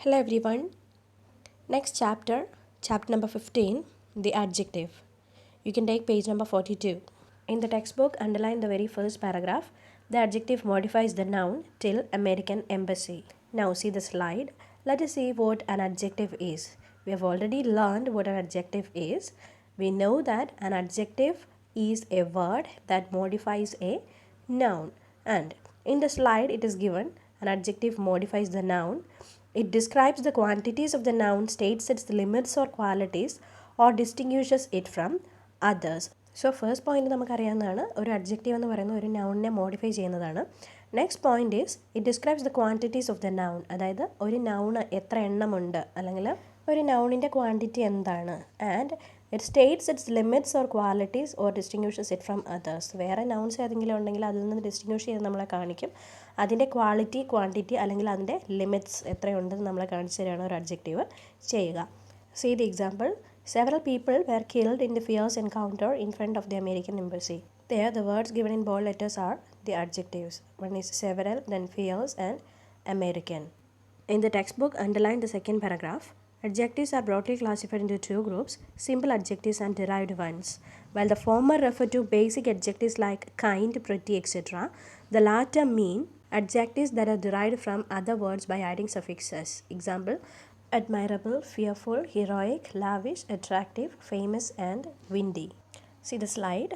Hello everyone. Next chapter, chapter number 15, the adjective. You can take page number 42. In the textbook, underline the very first paragraph. The adjective modifies the noun till American Embassy. Now see the slide. Let us see what an adjective is. We have already learned what an adjective is. We know that an adjective is a word that modifies a noun. And in the slide, it is given an adjective modifies the noun. It describes the quantities of the noun, states its limits or qualities, or distinguishes it from others. So first point നമുക്കറിയാവുന്നതാണ് ഒരു adjective എന്ന് പറയുന്ന ഒരു നൗണിനെ modify ചെയ്യുന്നതാണ്. Next point is it describes the quantities of the noun. അതായത് ഒരു noun എത്ര എണ്ണമുണ്ട് അല്ലെങ്കിൽ ഒരു നൗണിൻ്റെ ക്വാണ്ടിറ്റി എന്താണ്. And it states its limits or qualities or distinguishes it from others. വേറെ നൗൺസ് ഏതെങ്കിലും ഉണ്ടെങ്കിൽ അതിൽ നിന്ന് ഡിസ്റ്റിങ്വിഷ് ചെയ്ത് നമ്മളെ കാണിക്കും. അതിൻ്റെ ക്വാളിറ്റി, ക്വാണ്ടിറ്റി അല്ലെങ്കിൽ അതിൻ്റെ ലിമിറ്റ്സ് എത്രയുണ്ടെന്ന് നമ്മളെ കാണിച്ചു തരികയാണ് ഒരു അഡ്ജക്റ്റീവ് ചെയ്യുക. See the example. Several people were killed in the fierce encounter in front of the American embassy. There, the words given in bold letters are the adjectives. One is several, then fierce, and American. In the textbook, underline the second paragraph. Adjectives are broadly classified into two groups, simple adjectives and derived ones. While the former refer to basic adjectives like kind, pretty, etc., the latter mean adjectives that are derived from other words by adding suffixes. Example, admirable, fearful, heroic, lavish, attractive, famous and windy. See the slide.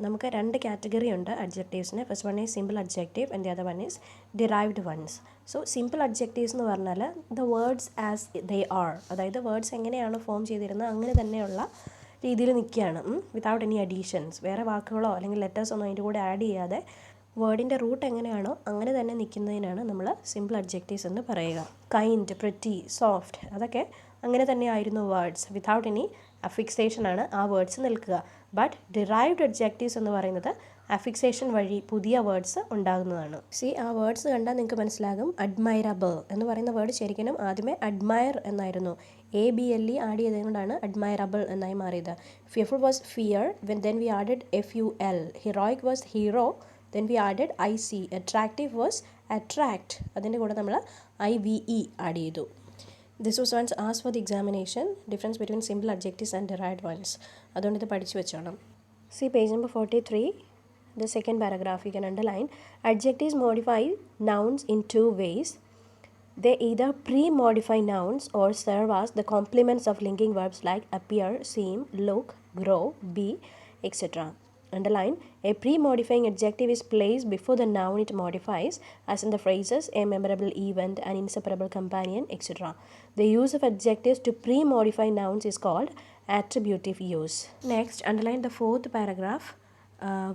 നമുക്ക് രണ്ട് category ഉണ്ട് അഡ്ജക്റ്റീവ്സിന്. First one is simple adjective and the other one is derived ones. So simple adjectives എന്ന് പറഞ്ഞാൽ the words as they are, അതായത് words എങ്ങനെയാണ് form ചെയ്തിരുന്നത് അങ്ങനെ തന്നെയുള്ള രീതിയിൽ നിൽക്കുകയാണ്, വിതൗട്ട് എനി അഡീഷൻസ്. വേറെ വാക്കുകളോ അല്ലെങ്കിൽ ലെറ്റേഴ്സ് ഒന്നും അതിൻ്റെ കൂടെ ആഡ് ചെയ്യാതെ വേർഡിൻ്റെ റൂട്ട് എങ്ങനെയാണോ അങ്ങനെ തന്നെ നിൽക്കുന്നതിനാണ് നമ്മൾ സിമ്പിൾ അഡ്ജക്റ്റീവ്സ് എന്ന് പറയുക. കൈൻഡ്, പ്രിറ്റി, സോഫ്റ്റ് അതൊക്കെ അങ്ങനെ തന്നെ ആയിരുന്നു വേർഡ്സ്. വിതൗട്ട് എനി അഫിക്സേഷൻ ആണ് ആ വേർഡ്സ് നിൽക്കുക. ബട്ട് ഡിറൈവ്ഡ് അഡ്ജക്റ്റീവ്സ് എന്ന് പറയുന്നത് അഫിക്സേഷൻ വഴി പുതിയ വേർഡ്സ് ഉണ്ടാകുന്നതാണ്. ആ വേർഡ്സ് കണ്ടാൽ നിങ്ങൾക്ക് മനസ്സിലാകും. അഡ്മൈറബിൾ എന്ന് പറയുന്ന വേർഡ് ശരിക്കും ആദ്യമേ അഡ്മയർ എന്നായിരുന്നു. ABLE ആഡ് ചെയ്തുകൊണ്ടാണ് അഡ്മൈറബിൾ എന്നായി മാറിയത്. Fearful was fear, then we added FUL. Heroic was hero, then we added IC. Attractive was attract, അതിൻ്റെ കൂടെ നമ്മൾ IVE ആഡ് ചെയ്തു. This was once asked for the examination, difference between simple adjectives and derived ones. അതുകൊണ്ട് ഇത് പഠിച്ചു വെച്ചോണം. See page number 43, the second paragraph you can underline. Adjectives modify nouns in two ways. They either pre-modify nouns or serve as the complements of linking verbs like appear, seem, look, grow, be, etc. Underline, a pre-modifying adjective is placed before the noun it modifies, as in the phrases a memorable event, an inseparable companion, etc. The use of adjectives to pre-modify nouns is called attributive use. Next, underline the fourth paragraph.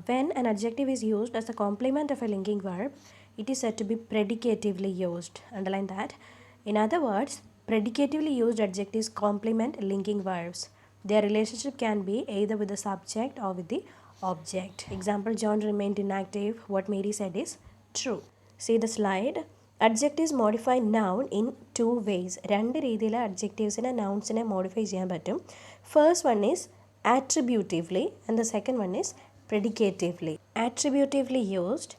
When an adjective is used as the complement of a linking verb, it is said to be predicatively used. Underline that. In other words, predicatively used adjectives complement linking verbs. Their relationship can be either with the subject or with the object. Example, John remained inactive. What Mary said is true. See the slide. Adjectives modify noun in two ways. രണ്ട് രീതിയിൽ അഡ്ജക്റ്റീവ്സിനെ നൗൺസിനെ modify ചെയ്യാൻ പറ്റും. First one is attributively and the second one is predicatively. Attributively used,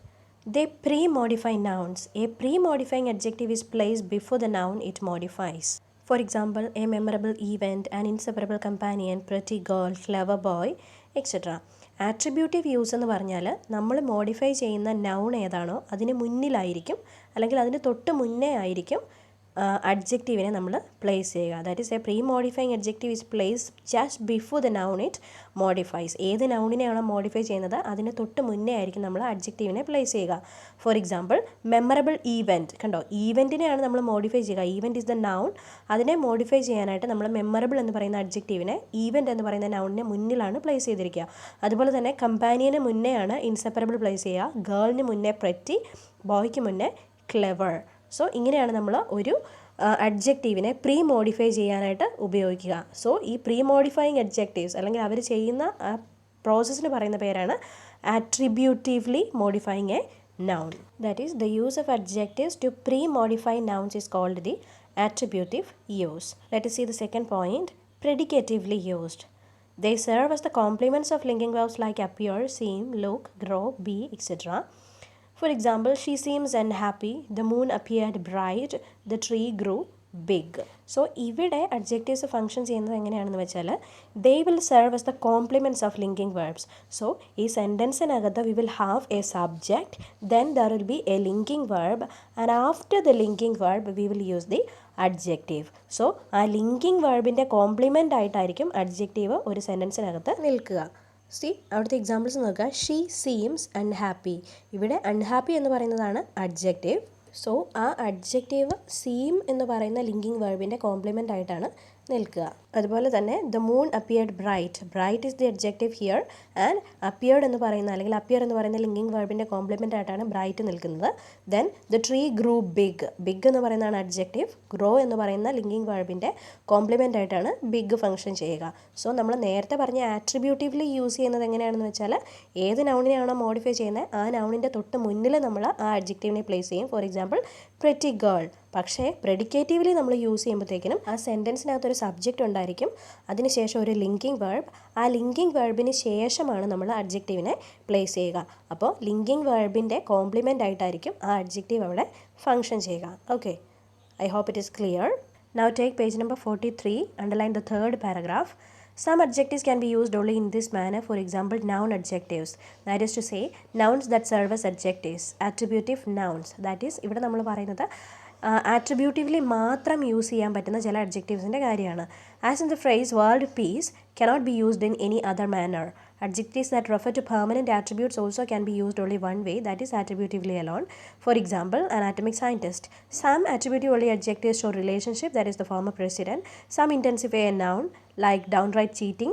they pre-modify nouns. A pre-modifying adjective is placed before the noun it modifies. For example, a memorable event, an inseparable companion, pretty girl, clever boy, etc. Attributive use എന്ന് പറഞ്ഞാൽ നമ്മൾ modify ചെയ്യുന്ന noun ഏതാണോ അതിന് മുന്നിലായിരിക്കും അല്ലെങ്കിൽ അതിന് തൊട്ട് മുന്നേ ആയിരിക്കും അഡ്ജക്റ്റീവിനെ നമ്മൾ പ്ലേസ് ചെയ്യുക. That is A pre modifying adjective is place just before the noun it modifies. ഏത് നൗണിനെയാണോ മോഡിഫൈ ചെയ്യുന്നത് അതിന് തൊട്ട് മുന്നേ ആയിരിക്കും നമ്മൾ അഡ്ജക്റ്റീവിനെ പ്ലേസ് ചെയ്യുക. ഫോർ എക്സാമ്പിൾ, മെമ്മറബിൾ ഈവൻറ്റ്, കണ്ടോ, ഈവൻറ്റിനെയാണ് നമ്മൾ മോഡിഫൈ ചെയ്യുക. Event is the noun. അതിനെ മോഡിഫൈ ചെയ്യാനായിട്ട് നമ്മൾ മെമ്മറബിൾ എന്ന് പറയുന്ന അഡ്ജക്റ്റീവിനെ ഈവൻറ്റ് എന്ന് പറയുന്ന നൗണിനെ മുന്നിലാണ് പ്ലേസ് ചെയ്തിരിക്കുക. അതുപോലെ തന്നെ കമ്പാനിയന് മുന്നെയാണ് ഇൻസെപ്പറബിൾ പ്ലേസ് ചെയ്യുക. ഗേളിന് മുന്നേ പ്രെറ്റി, ബോയ്ക്ക് മുന്നേ ക്ലെവർ. സോ ഇങ്ങനെയാണ് നമ്മൾ ഒരു അഡ്ജക്റ്റീവിനെ പ്രീ മോഡിഫൈ ചെയ്യാനായിട്ട് ഉപയോഗിക്കുക. സോ ഈ പ്രീ മോഡിഫൈയിങ് അഡ്ജക്റ്റീവ്സ് അല്ലെങ്കിൽ അവർ ചെയ്യുന്ന ആ പ്രോസസ്സിന് പറയുന്ന പേരാണ് attributively modifying a noun. That is, the use of adjectives to pre-modify nouns is called the attributive use. Let us see the second point, predicatively used. They serve as the complements of linking verbs like appear, seem, look, grow, be, etc. For example, she seems unhappy, the moon appeared bright, the tree grew big. So ഇവിടെ adjectives function ചെയ്യുന്നത് എങ്ങനെയാണെന്ന് വെച്ചാൽ they will serve as the complements of linking verbs. So ഈ സെൻറ്റൻസിനകത്ത് we will have a subject, then there will be a linking verb, and after the linking verb we will use the adjective. So ആ linking വെർബിൻ്റെ complement ആയിട്ടായിരിക്കും adjective ഒരു സെൻറ്റൻസിനകത്ത് നിൽക്കുക. അവിടുത്തെ examples നോക്കുക. She seems unhappy. ഇവിടെ അൺഹാപ്പി എന്ന് പറയുന്നതാണ് അഡ്ജക്റ്റീവ്. സോ ആ അഡ്ജക്റ്റീവ് സീം എന്ന് പറയുന്ന ലിങ്കിങ് വെർബിൻ്റെ കോംപ്ലിമെൻ്റ് ആയിട്ടാണ് നിൽക്കുക. അതുപോലെ തന്നെ the moon appeared bright. Bright is the adjective here, and appeared എന്ന് പറയുന്ന അല്ലെങ്കിൽ അപ്പിയർ എന്ന് പറയുന്ന ലിങ്കിങ് വെർബിൻ്റെ കോംപ്ലിമെൻ്റ് ആയിട്ടാണ് ബ്രൈറ്റ് നിൽക്കുന്നത്. Then the tree grew big. Big എന്ന് പറയുന്നതാണ് അഡ്ജക്റ്റീവ്. ഗ്രോ എന്ന് പറയുന്ന ലിങ്കിങ് വെർബിൻ്റെ കോംപ്ലിമെൻ്റ് ആയിട്ടാണ് ബിഗ് ഫംഗ്ഷൻ ചെയ്യുക. സോ നമ്മൾ നേരത്തെ പറഞ്ഞ ആട്രിബ്യൂട്ടീവ്ലി യൂസ് ചെയ്യുന്നത് എങ്ങനെയാണെന്ന് വെച്ചാൽ ഏത് നൗണിനെയാണോ മോഡിഫൈ ചെയ്യുന്നത് ആ നൗണിൻ്റെ തൊട്ട് മുന്നിൽ നമ്മൾ ആ അഡ്ജക്റ്റീവിനെ പ്ലേസ് ചെയ്യും. For example pretty girl. പക്ഷേ പ്രെഡിക്കേറ്റീവ്ലി നമ്മൾ യൂസ് ചെയ്യുമ്പോഴത്തേക്കിനും ആ സെൻറ്റൻസിനകത്തൊരു സബ്ജക്റ്റ് ഉണ്ടായിരിക്കും, അതിനുശേഷം ഒരു ലിങ്കിങ് വെർബ്. ആ ലിങ്കിങ് വെർബിന് ശേഷമാണ് നമ്മൾ അഡ്ജക്റ്റീവിനെ പ്ലേസ് ചെയ്യുക. അപ്പോൾ ലിങ്കിങ് വെർബിൻ്റെ കോംപ്ലിമെൻ്റ് ആയിട്ടായിരിക്കും ആ അഡ്ജക്റ്റീവ് അവിടെ ഫംഗ്ഷൻ ചെയ്യുക. Okay, I hope it is clear. Now take page number 43, underline the third paragraph. Some adjectives can be used only in this manner. For example, noun adjectives. That is to say, nouns that serve as adjectives. Attributive nouns. That is, ഇവിടെ നമ്മൾ പറയുന്നത് ആട്രിബ്യൂട്ടീവ്ലി മാത്രം use ചെയ്യാൻ പറ്റുന്ന ചില അഡ്ജക്റ്റീവ്സിൻ്റെ കാര്യമാണ്. As in the phrase world piece cannot be used in any other manner. Adjectives that refer to permanent attributes also can be used only one way, that is attributively alone. For example, an atomic scientist. Some attributive only adjectives show relationship, that is the former president. Some intensify a noun, like downright cheating,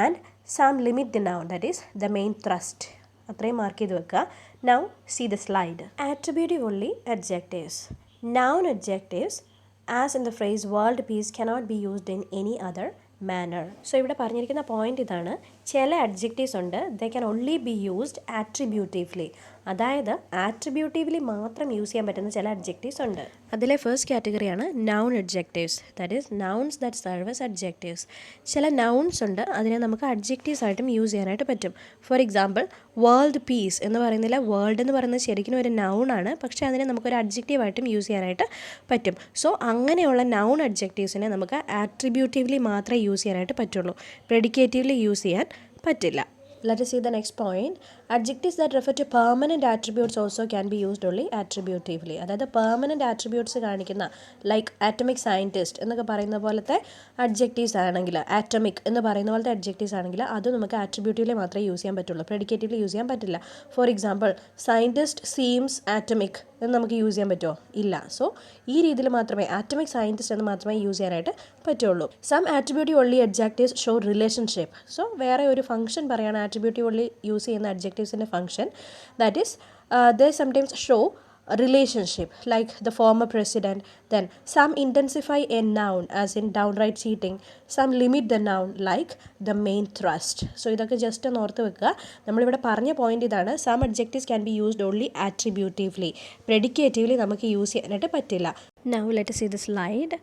and some limit the noun, that is the main thrust. അത്രയും mark ചെയ്ത് വെക്കുക. Now see the slide. Attributive only adjectives. Noun adjectives, as in the phrase world peace, cannot be used in any other manner. So ഇവിടെ പറഞ്ഞിരിക്കുന്ന point ഇതാണ്. ചില adjectives ഉണ്ട്, they can only be used attributively. അതായത് attributively മാത്രം use ചെയ്യാൻ പറ്റുന്ന ചില അഡ്ജക്റ്റീവ്സ് ഉണ്ട്. അതിലെ ഫസ്റ്റ് കാറ്റഗറിയാണ് noun adjectives. That is nouns that serve as adjectives. ചില നൗൺസ് ഉണ്ട്, അതിനെ നമുക്ക് അഡ്ജക്റ്റീവ്സ് ആയിട്ടും യൂസ് ചെയ്യാനായിട്ട് പറ്റും. ഫോർ എക്സാമ്പിൾ, വേൾഡ് പീസ് എന്ന് പറയുന്നില്ല. വേൾഡ് എന്ന് പറയുന്നത് ശരിക്കും ഒരു നൗണാണ്, പക്ഷേ അതിനെ നമുക്കൊരു അഡ്ജക്റ്റീവായിട്ടും യൂസ് ചെയ്യാനായിട്ട് പറ്റും. സോ അങ്ങനെയുള്ള നൗൺ അഡ്ജക്റ്റീവ്സിനെ നമുക്ക് ആട്രിബ്യൂട്ടീവ്ലി മാത്രമേ യൂസ് ചെയ്യാനായിട്ട് പറ്റുള്ളൂ, പ്രെഡിക്കേറ്റീവ്ലി യൂസ് ചെയ്യാൻ പറ്റില്ല. Let us see the next point. Adjectives that refer to permanent attributes also can be used only attributively. അതായത് പെർമനൻറ്റ് ആട്രിബ്യൂട്ട്സ് കാണിക്കുന്ന ലൈക്ക് ആറ്റമിക് സയൻറ്റിസ്റ്റ് എന്നൊക്കെ പറയുന്ന പോലത്തെ അഡ്ജക്റ്റീവ്സ് ആണെങ്കിൽ, ആറ്റമിക് എന്ന് പറയുന്ന പോലത്തെ അഡ്ജക്റ്റീവ്സ് ആണെങ്കിൽ അത് നമുക്ക് ആട്രിബ്യൂട്ടീവ്ലി മാത്രമേ യൂസ് ചെയ്യാൻ പറ്റുള്ളൂ, പ്രെഡിക്കേറ്റീവ്ലി യൂസ് ചെയ്യാൻ പറ്റില്ല. For example, scientist seems atomic എന്ന് നമുക്ക് യൂസ് ചെയ്യാൻ പറ്റുമോ? ഇല്ല. സോ ഈ രീതിയിൽ മാത്രമേ ആറ്റമിക് സയൻറ്റിസ്റ്റ് എന്ന് മാത്രമേ യൂസ് ചെയ്യാനായിട്ട് പറ്റുള്ളൂ. Some attributive only adjectives show relationship. So വേറെ ഒരു ഫംഗ്ഷൻ പറയുകയാണ് ആട്രിബ്യൂട്ടീവ് ഓൺലി യൂസ് ചെയ്യുന്ന അഡ്ജക്റ്റീവ്സിൻ്റെ function. That is they sometimes show a relationship, like the former president. Then some intensify a noun, as in downright cheating. Some limit the noun, like the main thrust. So ഇതൊക്കെ just ഒന്ന് ഓർത്ത് വെക്കുക. നമ്മളിവിടെ പറഞ്ഞ point ഇതാണ്. Some adjectives can be used only attributively, predicatively നമുക്ക് use ചെയ്യാനായിട്ട് പറ്റില്ല. Now let us see the slide.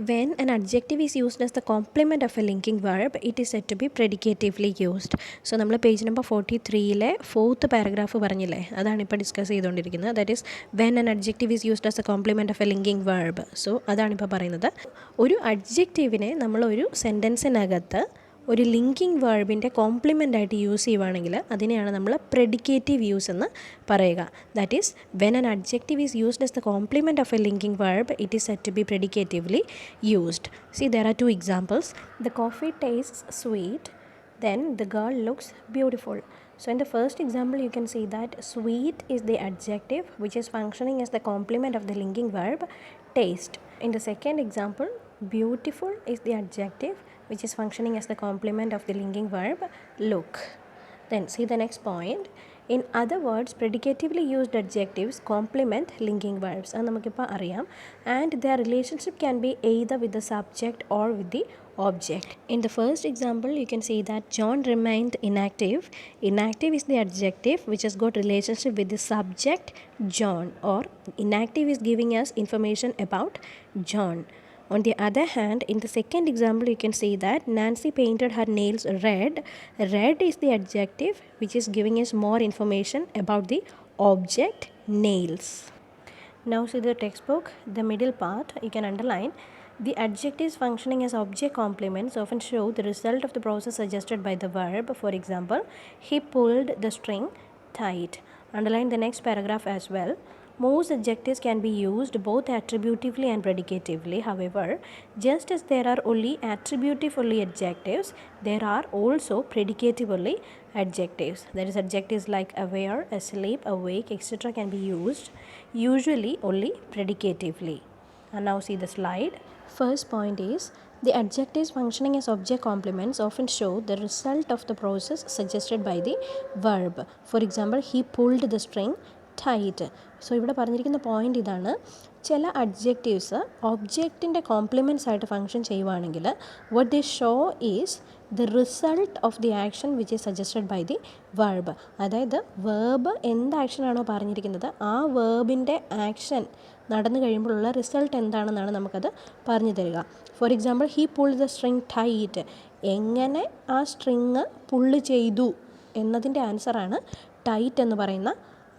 When an adjective is used as the complement of a linking verb, it is said to be predicatively used. So നമ്മൾ page number 43-ലെ 4th paragraph പറഞ്ഞില്ലേ, അതാണ് ഇപ്പോൾ discuss ചെയ്തുകൊണ്ടിരിക്കുന്നത്. That is when an adjective is used as a complement of a linking verb. So അതാണിപ്പോൾ പറയുന്നത്. ഒരു അഡ്ജക്റ്റീവിനെ നമ്മളൊരു സെൻറ്റൻസിനകത്ത് ഒരു ലിങ്കിങ് വേർബിൻ്റെ കോംപ്ലിമെൻ്റ് ആയിട്ട് യൂസ് ചെയ്യുവാണെങ്കിൽ അതിനെയാണ് നമ്മൾ പ്രെഡിക്കേറ്റീവ് യൂസ് എന്ന് പറയുക. That is when an adjective is used as the complement of a linking verb, it is set to be predicatively used. See there are 2 examples. The coffee tastes sweet, then the girl looks beautiful. So in the first example you can see that sweet is the adjective which is functioning as the complement of the linking verb taste. In the second example, beautiful is the adjective which is functioning as the complement of the linking verb look. Then see the next point. In other words, predicatively used adjectives complement linking verbs. അത് നമുക്കിപ്പോൾ അറിയാം. And their relationship can be either with the subject or with the object. In the first example, you can see that John remained inactive. Inactive is the adjective which has got relationship with the subject John, or inactive is giving us information about John. On the other hand, in the second example, you can see that Nancy painted her nails red. Red is the adjective which is giving us more information about the object, nails. Now see the textbook, the middle part, you can underline. The adjectives functioning as object complements often show the result of the process suggested by the verb. For example, he pulled the string tight. Underline the next paragraph as well. Most adjectives can be used both attributively and predicatively. However, just as there are only attributive-only adjectives, there are also predicative-only adjectives. That is, adjectives like aware, asleep, awake, etc. can be used usually only predicatively. And now see the slide. First point is, the adjectives functioning as object complements often show the result of the process suggested by the verb. For example, he pulled the string tight. So ഇവിടെ പറഞ്ഞിരിക്കുന്ന point ഇതാണ്, ചില adjectives ഒബ്ജക്റ്റിൻ്റെ compliments ആയിട്ട് function ചെയ്യുവാണെങ്കിൽ what they show is the result of the action which is suggested by the verb. അതായത് verb എന്ത് ആക്ഷനാണോ പറഞ്ഞിരിക്കുന്നത് ആ വേർബിൻ്റെ ആക്ഷൻ നടന്നു കഴിയുമ്പോഴുള്ള റിസൾട്ട് എന്താണെന്നാണ് നമുക്കത് പറഞ്ഞു തരിക. For example, he pull the string tight. എങ്ങനെ ആ സ്ട്രിങ് പുള്ള് ചെയ്തു എന്നതിൻ്റെ ആൻസറാണ് ടൈറ്റ് എന്ന് പറയുന്ന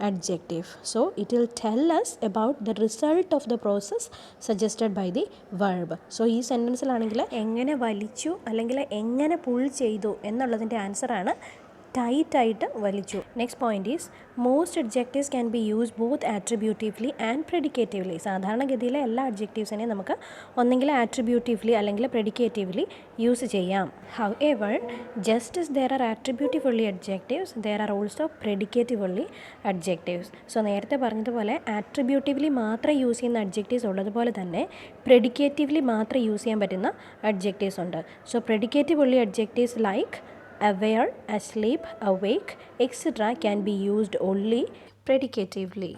adjective. So it will tell us about the result of the process suggested by the verb. So ഈ സെൻറ്റൻസിലാണെങ്കിൽ എങ്ങനെ വലിച്ചു അല്ലെങ്കിൽ എങ്ങനെ പുൾ ചെയ്തു എന്നുള്ളതിൻ്റെ ആൻസറാണ് ടൈറ്റായിട്ട് വലിച്ചു. Next point is, most adjectives can be use both attributively and predicatively. സാധാരണഗതിയിലെ എല്ലാ അഡ്ജക്റ്റീവ്സിനെയും നമുക്ക് ഒന്നെങ്കിൽ ആട്രിബ്യൂട്ടീവ്ലി അല്ലെങ്കിൽ പ്രെഡിക്കേറ്റീവ്ലി യൂസ് ചെയ്യാം. However, just as there are attributive only adjectives, there are also predicative only adjectives. So നേരത്തെ പറഞ്ഞതുപോലെ ആട്രിബ്യൂട്ടീവ്ലി മാത്രം യൂസ് ചെയ്യുന്ന അഡ്ജക്റ്റീവ്സ് ഉള്ളതുപോലെ തന്നെ പ്രെഡിക്കേറ്റീവ്ലി മാത്രം യൂസ് ചെയ്യാൻ പറ്റുന്ന അഡ്ജക്റ്റീവ്സ് ഉണ്ട്. So പ്രെഡിക്കേറ്റീവ് only adjectives like aware, asleep, awake, etc. can be used only predicatively.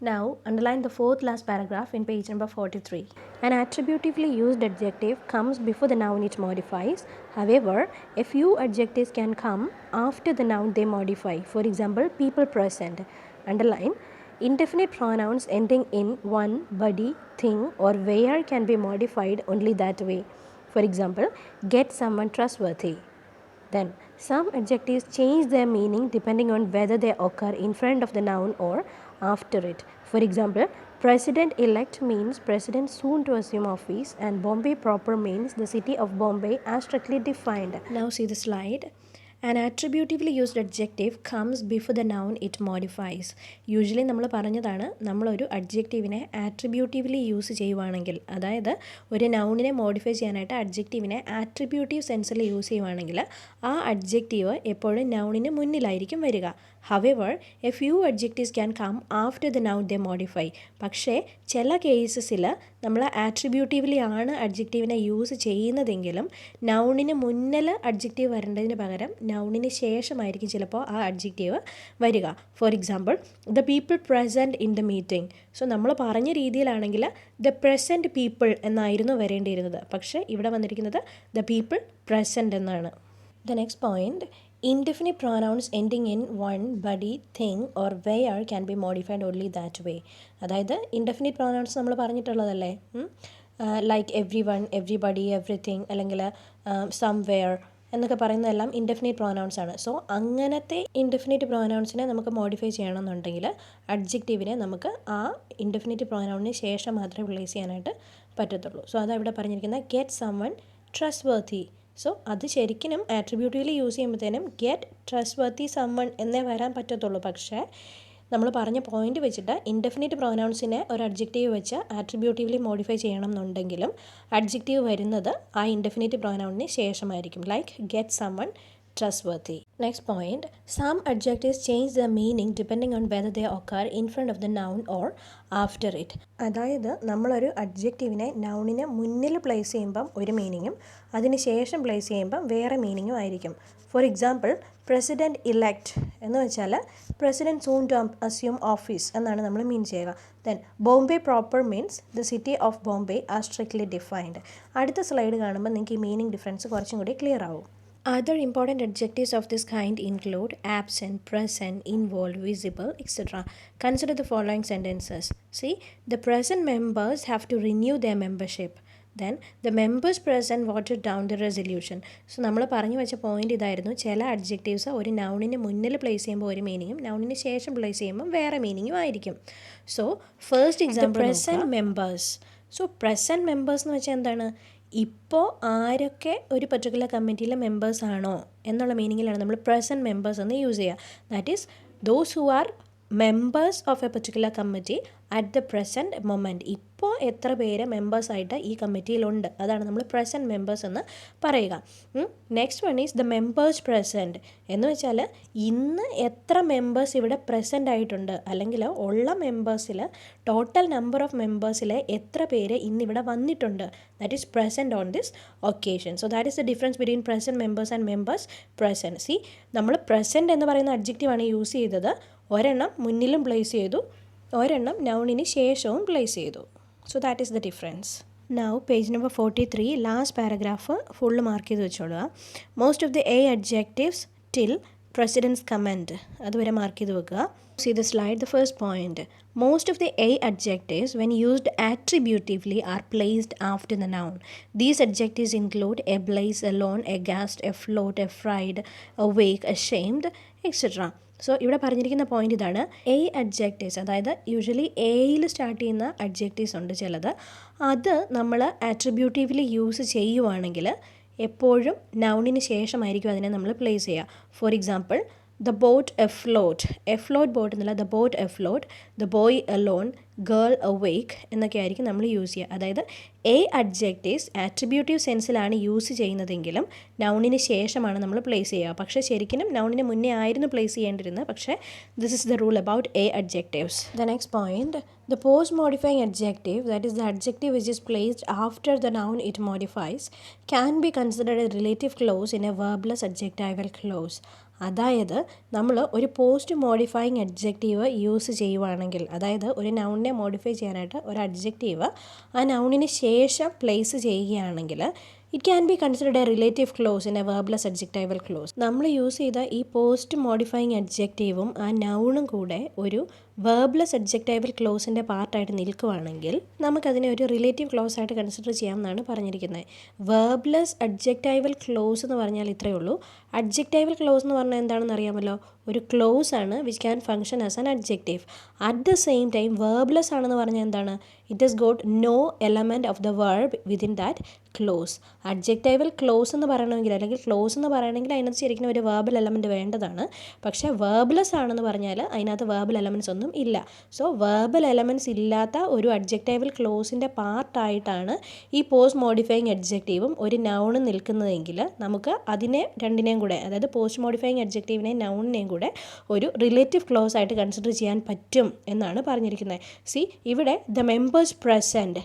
Now, underline the fourth last paragraph in page number 43. An attributively used adjective comes before the noun it modifies. However, a few adjectives can come after the noun they modify. For example, people present. Underline, indefinite pronouns ending in one, body, thing or where can be modified only that way. For example, get someone trustworthy. Then, some adjectives change their meaning depending on whether they occur in front of the noun or after it. For example, President-elect means President soon to assume office, and Bombay proper means the city of Bombay as strictly defined. Now see the slide. An attributively used adjective comes before the noun it modifies. Usually നമ്മൾ പറഞ്ഞതാണ്, നമ്മളൊരു അഡ്ജക്റ്റീവിനെ ആട്രിബ്യൂട്ടീവ്ലി use ചെയ്യുവാണെങ്കിൽ, അതായത് ഒരു നൗണിനെ modify ചെയ്യാനായിട്ട് അഡ്ജക്റ്റീവിനെ ആട്രിബ്യൂട്ടീവ് സെൻസിൽ use ചെയ്യുവാണെങ്കിൽ ആ അഡ്ജക്റ്റീവ് എപ്പോഴും നൗണിന് മുന്നിലായിരിക്കും വരിക. However, a few adjectives can come after the noun they modify. പക്ഷേ ചില കേസസിൽ നമ്മൾ ആട്രിബ്യൂട്ടീവ്ലി ആണ് അഡ്ജക്റ്റീവിനെ യൂസ് ചെയ്യുന്നതെങ്കിലും നൗണിന് മുന്നിൽ അഡ്ജക്റ്റീവ് വരേണ്ടതിന് പകരം നൗണിന് ശേഷമായിരിക്കും ചിലപ്പോൾ ആ അഡ്ജക്റ്റീവ് വരിക. For example, the people present in the meeting. So നമ്മൾ പറഞ്ഞ രീതിയിലാണെങ്കിൽ ദ പ്രസൻറ്റ് പീപ്പിൾ എന്നായിരുന്നു വരേണ്ടിയിരുന്നത്, പക്ഷേ ഇവിടെ വന്നിരിക്കുന്നത് ദ പീപ്പിൾ പ്രസൻറ്റ് എന്നാണ്. The next point, indefinite pronouns ending in one, body, thing or where can be modified only that way. അതായത് indefinite pronouns നമ്മൾ പറഞ്ഞിട്ടുള്ളതല്ലേ, like every one, everybody, everything അല്ലെങ്കിൽ somewhere എന്നൊക്കെ പറയുന്നതെല്ലാം ഇൻഡെഫിനിറ്റ് പ്രോനൗൺസ് ആണ്. So അങ്ങനത്തെ indefinite പ്രോനൗൺസിനെ നമുക്ക് മോഡിഫൈ ചെയ്യണമെന്നുണ്ടെങ്കിൽ അഡ്ജക്റ്റീവിനെ നമുക്ക് ആ ഇൻഡെഫിനിറ്റ് പ്രോനൗണിന് ശേഷം മാത്രമേ പ്ലേസ് ചെയ്യാനായിട്ട് പറ്റത്തുള്ളൂ. സോ അതാണ് ഇവിടെ പറഞ്ഞിരിക്കുന്നത്, ഗെറ്റ് സമ്മൺ ട്രസ്റ്റ്വർത്തി. സോ അത് ശരിക്കും ആട്രിബ്യൂട്ടീവ്ലി യൂസ് ചെയ്യുമ്പോഴത്തേനും ഗെറ്റ് ട്രസ്റ്റ്വർത്തി സമ്മൺ എന്നേ വരാൻ പറ്റത്തുള്ളൂ. പക്ഷേ നമ്മൾ പറഞ്ഞ പോയിന്റ് വെച്ചിട്ട് ഇൻഡെഫിനിറ്റ് പ്രോനൗൺസിനെ ഒരു അഡ്ജക്റ്റീവ് വെച്ച് ആട്രിബ്യൂട്ടീവ്ലി മോഡിഫൈ ചെയ്യണം എന്നുണ്ടെങ്കിലും അഡ്ജക്റ്റീവ് വരുന്നത് ആ ഇൻഡെഫിനിറ്റ് പ്രോനൗണിന് ശേഷമായിരിക്കും, like get someone trustworthy. Next point, some adjectives change their meaning depending on whether they occur in front of the noun or after it. അതായത് നമ്മളൊരു അഡ്ജക്റ്റീവിനെ നൗണിന് മുന്നിൽ പ്ലേസ് ചെയ്യുമ്പം ഒരു മീനിങ്ങും അതിന് ശേഷം പ്ലേസ് ചെയ്യുമ്പം വേറെ മീനിങ്ങും ആയിരിക്കും. ഫോർ എക്സാമ്പിൾ, പ്രസിഡൻറ്റ് ഇലക്ട് എന്ന് വെച്ചാൽ president soon to assume office എന്നാണ് നമ്മൾ മീൻ ചെയ്യുക. Then Bombay proper means the city of Bombay are strictly defined. അടുത്ത സ്ലൈഡ് കാണുമ്പോൾ നിങ്ങൾക്ക് ഈ മീനിങ് ഡിഫറൻസ് കുറച്ചും കൂടി ക്ലിയർ ആവും. Other important adjectives of this kind include absent, present, involved, visible, etc. Consider the following sentences. See, the present members have to renew their membership. Then the members present voted down the resolution. So നമ്മൾ പറഞ്ഞു വെച്ച point ഇതായിരുന്നു, ചില adjectives ഒരു നൗണിന് മുന്നിൽ place ചെയ്യുമ്പോൾ ഒരു മീനിങ്ങും നൗണിന് ശേഷം പ്ലേസ് ചെയ്യുമ്പോൾ വേറെ മീനിങ്ങും ആയിരിക്കും. So first example present members. So present members എന്ന് വെച്ചാൽ എന്താണ്, ഇപ്പോൾ ആരൊക്കെ ഒരു പർട്ടിക്കുലർ കമ്മിറ്റിയിലെ മെമ്പേഴ്സ് ആണോ എന്നുള്ള മീനിങ്ങിലാണ് നമ്മൾ പ്രസൻറ്റ് മെമ്പേഴ്സ് എന്ന് യൂസ് ചെയ്യുക. That is those who are members of A particular committee at the present moment. ഇപ്പോൾ എത്ര പേര് മെമ്പേഴ്സായിട്ട് ഈ കമ്മിറ്റിയിലുണ്ട്, അതാണ് നമ്മൾ പ്രസൻറ്റ് മെമ്പേഴ്സ് എന്ന് പറയുക. Next one is the members present എന്ന് വെച്ചാൽ ഇന്ന് എത്ര മെമ്പേഴ്സ് ഇവിടെ പ്രസൻ്റ് ആയിട്ടുണ്ട്, അല്ലെങ്കിൽ ഉള്ള മെമ്പേഴ്സിൽ ടോട്ടൽ നമ്പർ ഓഫ് മെമ്പേഴ്സിൽ എത്ര പേര് ഇന്നിവിടെ വന്നിട്ടുണ്ട്. That is present on this occasion. So that is the difference between present members and members present. C, നമ്മൾ പ്രസൻറ്റ് എന്ന് പറയുന്ന അഡ്ജക്റ്റീവാണ് യൂസ് ചെയ്തത്. ഒരെണ്ണം മുന്നിലും പ്ലേസ് ചെയ്തു, ഒരെണ്ണം നൗണിന് ശേഷവും പ്ലേസ് ചെയ്തു. So that is the difference. Now page number 43 last paragraph full mark ചെയ്ത് വെച്ചോളുക. Most of the a adjectives till presidents comment അതുവരെ മാർക്ക് ചെയ്ത് വെക്കുക. See the slide, the first point. Most of the A adjectives when used attributively are placed after the noun. These adjectives include ablaze, alone, aghast, afloat, afraid, awake, ashamed, etc. So ഇവിടെ പറഞ്ഞിരിക്കുന്ന point ഇതാണ്, A adjectives, അതായത് usually എയിൽ start ചെയ്യുന്ന adjectives ഉണ്ട് ചിലത്, അത് നമ്മൾ ആട്രിബ്യൂട്ടീവ്ലി യൂസ് ചെയ്യുവാണെങ്കിൽ എപ്പോഴും നൗണിന് ശേഷമായിരിക്കും അതിനെ നമ്മൾ പ്ലേസ് ചെയ്യുക. For example, the boat afloat, afloat boat എന്നല്ല, the boat afloat, the boy alone, girl awake എന്നൊക്കെ ആയിരിക്കും നമ്മൾ യൂസ് ചെയ്യുക. അതായത് എ അഡ്ജക്റ്റീവ്സ് ആട്രിബ്യൂട്ടീവ് സെൻസിലാണ് യൂസ് ചെയ്യുന്നതെങ്കിലും നൗണിന് ശേഷമാണ് നമ്മൾ പ്ലേസ് ചെയ്യുക. പക്ഷേ ശരിക്കും നൗണിന് മുന്നേ ആയിരുന്നു പ്ലേസ് ചെയ്യേണ്ടിരുന്നത്. പക്ഷേ this is the rule about A adjectives. The next point, the post modifying adjective, that is the adjective which is placed after the noun it modifies, can be considered a relative clause in a verbless adjectival clause. അതായത് നമ്മൾ ഒരു post modifying adjective use ചെയ്യുവാണെങ്കിൽ, അതായത് ഒരു നൗണിനെ modify ചെയ്യാനായിട്ട് ഒരു adjective ആ നൗണിന് ശേഷം പ്ലേസ് ചെയ്യുകയാണെങ്കിൽ it can be considered a relative clause in a verbless adjectival clause. നമ്മൾ യൂസ് ചെയ്ത ഈ പോസ്റ്റ് മോഡിഫൈയിങ് അഡ്ജക്റ്റീവും ആ നൗണും കൂടെ ഒരു വെർബ്ലെസ് അഡ്ജക്റ്റൈവൽ ക്ലോസിൻ്റെ പാർട്ടായിട്ട് നിൽക്കുവാണെങ്കിൽ നമുക്കതിനെ ഒരു റിലേറ്റീവ് ക്ലോസ് ആയിട്ട് കൺസിഡർ ചെയ്യാമെന്നാണ് പറഞ്ഞിരിക്കുന്നത്. വെർബ്ലെസ് അഡ്ജക്റ്റൈവൽ ക്ലോസ് എന്ന് പറഞ്ഞാൽ ഇത്രയേ ഉള്ളൂ. അഡ്ജക്റ്റൈവൽ ക്ലോസ് എന്ന് പറഞ്ഞാൽ എന്താണെന്ന് അറിയാമല്ലോ, ഒരു ക്ലോസ് ആണ് which can function as an adjective. At the same time verbless ആണെന്ന് പറഞ്ഞാൽ എന്താണ്, it has got no element of the verb within that clause. Adjectival clause എന്ന് പറയണമെങ്കിൽ, അല്ലെങ്കിൽ ക്ലോസ് എന്ന് പറയണമെങ്കിൽ അതിനകത്ത് ശരിക്കും ഒരു വെർബൽ എലമെൻറ്റ് വേണ്ടതാണ്. പക്ഷേ വെർബ്ലെസ് ആണെന്ന് പറഞ്ഞാൽ അതിനകത്ത് വെർബൽ എലമെൻറ്റ്സ് ഒന്നും ഇല്ല. സോ വെർബൽ എലമെൻറ്റ്സ് ഇല്ലാത്ത ഒരു അഡ്ജക്റ്റൈവൽ ക്ലോസിൻ്റെ പാർട്ടായിട്ടാണ് ഈ പോസ്റ്റ് മോഡിഫൈയിങ് അഡ്ജക്റ്റീവും ഒരു നൗണും നിൽക്കുന്നതെങ്കിൽ നമുക്ക് അതിനെ രണ്ടിനെയും കൂടെ, അതായത് പോസ്റ്റ് മോഡിഫൈയിങ് അഡ്ജക്റ്റീവിനെയും നൗണിനെയും കൂടെ ഒരു റിലേറ്റീവ് ക്ലോസ് ആയിട്ട് കൺസിഡർ ചെയ്യാൻ പറ്റും എന്നാണ് പറഞ്ഞിരിക്കുന്നത്. സി, ഇവിടെ ദ മെമ്പേഴ്സ് പ്രസൻറ്റ്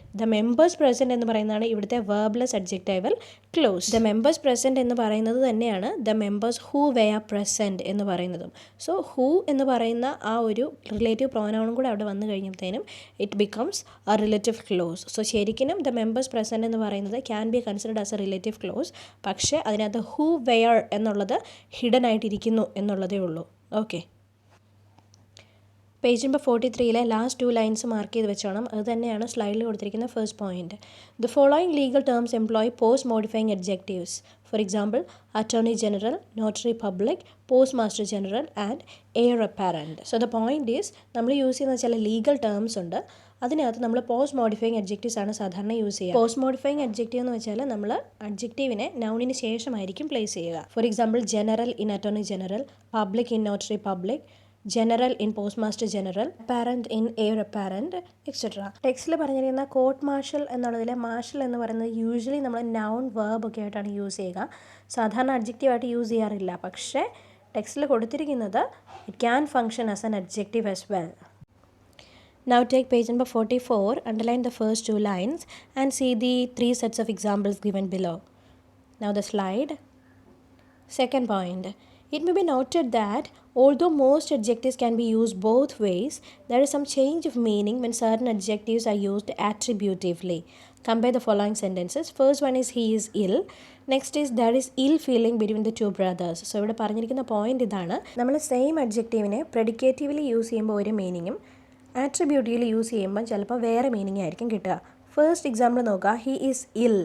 എന്ന് പറയുന്നതാണ് ഇവിടുത്തെ വെർബ്ലെസ് adjectival close. The members present എന്ന് പറയുന്നത് തന്നെയാണ് the members who were present എന്ന് പറയുന്നതും. സോ ഹൂ എന്ന് പറയുന്ന ആ ഒരു റിലേറ്റീവ് പ്രോനൗണും കൂടെ അവിടെ വന്നു കഴിഞ്ഞപ്പോഴത്തേനും it becomes a relative clause. So ശരിക്കും ദ മെമ്പേഴ്സ് പ്രസൻറ്റ് എന്ന് പറയുന്നത് can be considered as a relative clause. പക്ഷേ അതിനകത്ത് ഹൂ വെയർ എന്നുള്ളത് ഹിഡൻ ആയിട്ടിരിക്കുന്നു എന്നുള്ളതേ ഉള്ളൂ. Okay, page number 43 last 2 lines mark ചെയ്ത് വെച്ചോണം. അത് തന്നെയാണ് സ്ലൈഡിൽ കൊടുത്തിരിക്കുന്ന first point. The following legal terms employ post modifying adjectives. For example, attorney general, notary public, post master general and heir apparent. So the point is, നമ്മൾ use ചെയ്യുന്ന ചില legal terms ഉണ്ട്, അതിനകത്ത് നമ്മൾ പോസ്റ്റ് മോഡിഫൈയിങ് അഡ്ജക്റ്റീവ്സ് ആണ് സാധാരണ use ചെയ്യുക. Post modifying adjective എന്ന് വെച്ചാൽ നമ്മൾ അഡ്ജക്റ്റീവിനെ നൗണിന് ശേഷമായിരിക്കും പ്ലേസ് ചെയ്യുക. For example, general in attorney general, public in notary public, general in post master general, apparent in air apparent, etcetera. ടെക്സ്റ്റിൽ പറഞ്ഞിരിക്കുന്ന കോർട്ട് മാർഷൽ എന്നുള്ളതിലെ മാർഷൽ എന്ന് പറയുന്നത് യൂഷ്വലി നമ്മൾ നൗൺ വേർബ് ഒക്കെ ആയിട്ടാണ് യൂസ് ചെയ്യുക. സാധാരണ അഡ്ജക്റ്റീവായിട്ട് യൂസ് ചെയ്യാറില്ല. പക്ഷേ ടെക്സ്റ്റിൽ കൊടുത്തിരിക്കുന്നത് it can function as an adjective as well. Now take page number 44, underline the first 2 lines and see the 3 sets of examples given below. Now the slide. Second point. It may be noted that although most adjectives can be used both ways, there is some change of meaning when certain adjectives are used attributively. Compare the following sentences. First one is he is ill. Next is there is ill feeling between the two brothers. So ഇവിടെ പറഞ്ഞിരിക്കുന്ന point ഇതാണ്, നമ്മൾ same അഡ്ജക്റ്റീവിനെ പ്രെഡിക്കേറ്റീവ്ലി use ചെയ്യുമ്പോൾ ഒരു മീനിങ്ങും ആട്രിബ്യൂട്ടീവ്ലി use ചെയ്യുമ്പോൾ ചിലപ്പോൾ വേറെ meaning ആയിരിക്കും കിട്ടുക. ഫസ്റ്റ് എക്സാമ്പിൾ നോക്കുക. ഹി ഈസ് ഇൽ.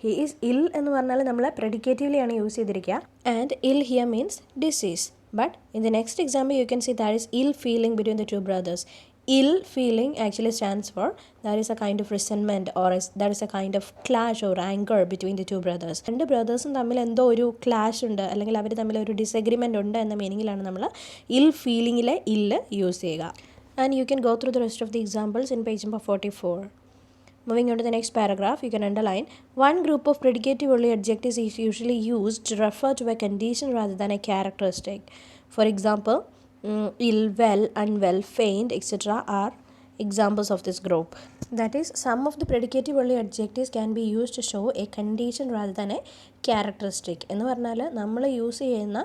ഹി ഈസ് ഇൽ എന്ന് പറഞ്ഞാൽ നമ്മൾ പ്രെഡിക്കേറ്റീവ്ലി ആണ് യൂസ് ചെയ്തിരിക്കുക. ആൻഡ് ഇൽ here means disease. But in the next example, you can see there is ill feeling between the two brothers. Ill feeling actually stands for there is a kind of resentment or there is a kind of clash or anger between the two brothers. രണ്ട് ബ്രദേഴ്സും തമ്മിൽ എന്തോ ഒരു clash ഉണ്ട്, അല്ലെങ്കിൽ അവർ തമ്മിൽ ഒരു disagreement ഉണ്ട് എന്ന മീനിങ്ങിലാണ് നമ്മൾ ഇൽ ഫീലിങ്ങിലെ ഇല്ല് യൂസ് ചെയ്യുക. And you can go through the rest of the examples in page number 44. Moving on to the next paragraph, you can underline one group of predicative only adjectives is usually used to refer to a condition rather than a characteristic. For example, ill, well, unwell, faint, etc. are examples of this group. That is, some of the predicative only adjectives can be used to show a condition rather than a characteristic. എന്ന് പറഞ്ഞാൽ നമ്മൾ use ചെയ്യുന്ന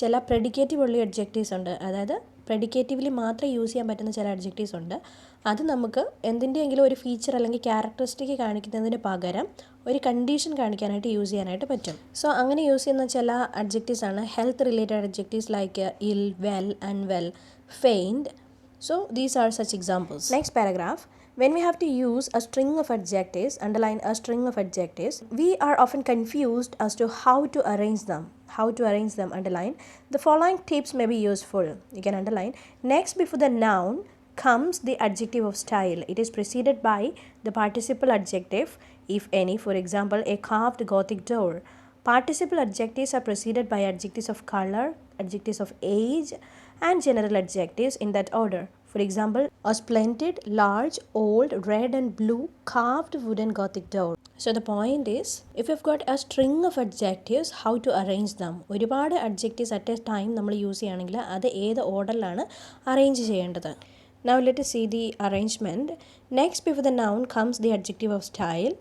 ചില predicative only adjectives ഉണ്ട്, അതായത് പ്രെഡിക്കേറ്റീവ്ലി മാത്രം use ചെയ്യാൻ പറ്റുന്ന ചില അഡ്ജക്റ്റീവ്സ് ഉണ്ട്. അത് നമുക്ക് എന്തിൻ്റെയെങ്കിലും ഒരു ഫീച്ചർ അല്ലെങ്കിൽ ക്യാരക്ടറിസ്റ്റിക് കാണിക്കുന്നതിന് പകരം ഒരു കണ്ടീഷൻ കാണിക്കാനായിട്ട് യൂസ് ചെയ്യാനായിട്ട് പറ്റും. സോ അങ്ങനെ യൂസ് ചെയ്യുന്ന ചില അഡ്ജക്റ്റീവ്സ് ആണ് ഹെൽത്ത് റിലേറ്റഡ് അഡ്ജക്റ്റീവ്സ് ലൈക്ക് ഇൽ, well, unwell, feigned. So these are such examples. Next paragraph. When we have to use a string of adjectives, underline a string of adjectives, we are often confused as to how to arrange them. How to arrange them, underline. The following tips may be useful. You can underline. Next, before the noun comes the adjective of style. It is preceded by the participle adjective, if any. For example, a carved Gothic door. Participle adjectives are preceded by adjectives of color, adjectives of age, and general adjectives in that order. For example, a splendid, large, old, red and blue carved wooden Gothic door. So the point is, if you've got a string of adjectives, how to arrange them. ഒരുപാട് adjectives at a time നമ്മൾ use ചെയ്യുകയാണെങ്കിൽ അത് ഏത് ഓർഡറിലാണ് arrange ചെയ്യേണ്ടത്. Now let us see the arrangement. Next, before the noun comes the adjective of style.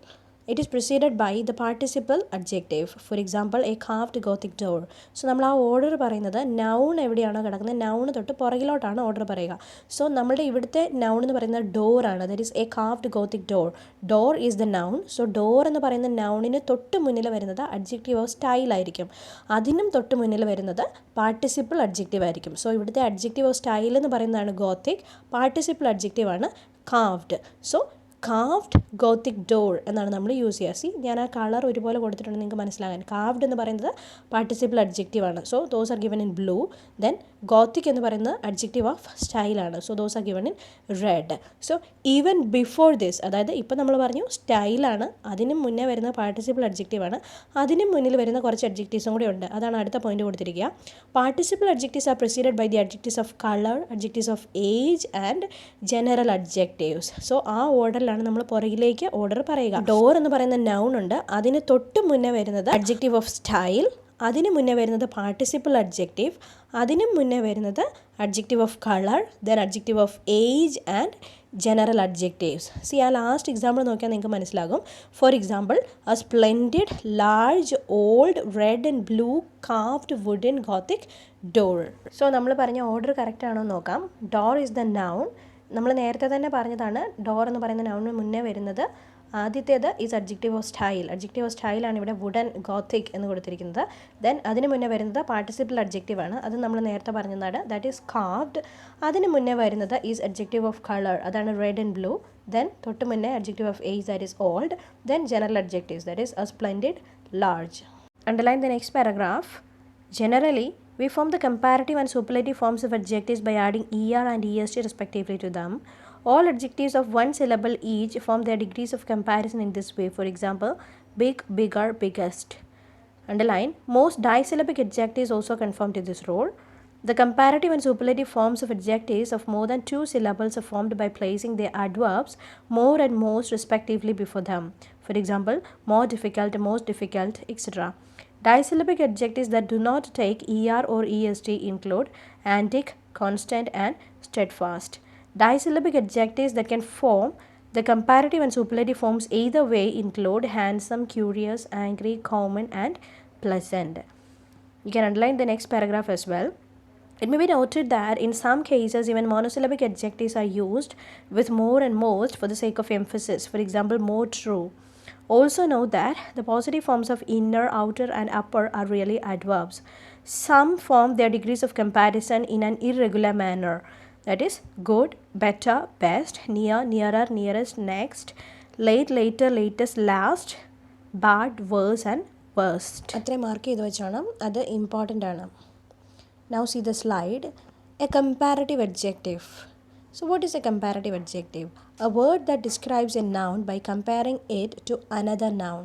It is preceded by the participle adjective. For example, a carved Gothic door. So നമ്മൾ ആ order പറയുന്നത് noun എവിടെയാണോ കിടക്കുന്നത് noun തൊട്ട് പുറകിലോട്ടാണ് order പറയുക. So നമ്മുടെ ഇവിടുത്തെ noun എന്ന് പറയുന്നത് ഡോർ ആണ്. That is A carved Gothic door. Door is the noun. So door എന്ന് പറയുന്ന നൗണിന് തൊട്ട് മുന്നിൽ വരുന്നത് അഡ്ജക്റ്റീവ് ഓഫ് സ്റ്റൈൽ ആയിരിക്കും. അതിനും തൊട്ട് മുന്നിൽ വരുന്നത് പാർട്ടിസിപ്പിൾ അഡ്ജക്റ്റീവ് ആയിരിക്കും. സോ ഇവിടുത്തെ അഡ്ജക്റ്റീവ് ഓഫ് സ്റ്റൈൽ എന്ന് പറയുന്നതാണ് ഗോത്തിക്. പാർട്ടിസിപ്പിൾ അഡ്ജക്റ്റീവ് ആണ് carved. So carved Gothic door എന്നാണ് നമ്മൾ യൂസ് ചെയ്യുക. സി ഞാൻ ആ കളർ ഒരുപോലെ കൊടുത്തിട്ടുണ്ട് നിങ്ങൾക്ക് മനസ്സിലാകാൻ. കാർവ്ഡ് എന്ന് പറയുന്നത് പാർട്ടിസിപ്പിൾ അഡ്ജക്റ്റീവ് ആണ്. So those are given in blue. Then Gothic എന്ന് പറയുന്നത് അഡ്ജക്റ്റീവ് ഓഫ് സ്റ്റൈലാണ്. So those are given in red. So even before this, അതായത് ഇപ്പം നമ്മൾ പറഞ്ഞു സ്റ്റൈലാണ്, അതിന് മുന്നേ വരുന്ന പാർട്ടിസിപ്പിൾ അഡ്ജക്റ്റീവ് ആണ്, അതിന് മുന്നിൽ വരുന്ന കുറച്ച് അഡ്ജക്റ്റീവ്സും കൂടി ഉണ്ട്. അതാണ് അടുത്ത പോയിന്റ് കൊടുത്തിരിക്കുക. Participle adjectives are preceded by the adjectives of colour, adjectives of age and general adjectives. So ആ ഓർഡറിലാണ് നമ്മൾ പുറകിലേക്ക് ഓർഡർ പറയുക. ഡോർ എന്ന് പറയുന്ന നൗൺ ഉണ്ട്, അതിന് തൊട്ട് മുന്നേ വരുന്നത് അഡ്ജക്റ്റീവ് ഓഫ് സ്റ്റൈൽ, അതിന് മുന്നേ വരുന്നത് പാർട്ടിസിപ്പിൾ അഡ്ജക്റ്റീവ്, അതിന് മുന്നേ വരുന്നത് adjective of colour, then adjective of age and general adjectives. See ആ ലാസ്റ്റ് എക്സാമ്പിൾ നോക്കിയാൽ നിങ്ങൾക്ക് മനസ്സിലാകും. For example, a splendid, large, old, red and blue carved wooden gothic door. So നമ്മൾ പറഞ്ഞ ഓർഡർ കറക്റ്റ് ആണോ നോക്കാം. Door is the noun. നമ്മൾ നേരത്തെ തന്നെ പറഞ്ഞതാണ് ഡോർ എന്ന് പറയുന്ന നൗണിന് മുന്നേ വരുന്നത് ആദ്യത്തേത് is adjective of style. Adjective of സ്റ്റൈലാണ് ഇവിടെ വുഡൻ ഗോത്തിക് എന്ന് കൊടുത്തിരിക്കുന്നത്. ദെൻ അതിന് മുന്നേ വരുന്നത് പാർട്ടിസിപ്പിൾ അഡ്ജക്റ്റീവ് ആണ്, അത് നമ്മൾ നേരത്തെ പറഞ്ഞതാണ്, ദാറ്റ് ഈസ് കാർവ്ഡ്. അതിന് മുന്നേ വരുന്നത് ഈസ് അഡ്ജക്റ്റീവ് ഓഫ് കളർ, അതാണ് റെഡ് ആൻഡ് ബ്ലൂ. ദെൻ തൊട്ട് മുന്നേ adjective of age, that is old. Then general adjectives, that is A splendid, large. Underline the next paragraph. Generally, we form the comparative and superlative forms of adjectives by adding er and est respectively to them. All adjectives of one syllable each form their degrees of comparison in this way. For example, big, bigger, biggest. Underline, most disyllabic adjectives also conform to this rule. The comparative and superlative forms of adjectives of more than two syllables are formed by placing their adverbs more and most respectively before them. For example, more difficult, most difficult, etc. Disyllabic adjectives that do not take er or est include antic, constant and steadfast. Disyllabic adjectives that can form the comparative and superlative forms either way include handsome, curious, angry, common and pleasant. You can underline the next paragraph as well. It may be noted that in some cases even monosyllabic adjectives are used with more and most for the sake of emphasis. For example, more true. Also note that the positive forms of inner, outer and upper are really adverbs. Some form their degrees of comparison in an irregular manner. That is, good, better, best, near, nearer, nearest, next, late, later, latest, last, bad, worse and worst. അത്രയും mark ചെയ്ത് വെച്ചോണം, അത് important ആണ്. Now see the slide. A comparative adjective. So what is a comparative adjective? A word that describes a noun by comparing it to another noun.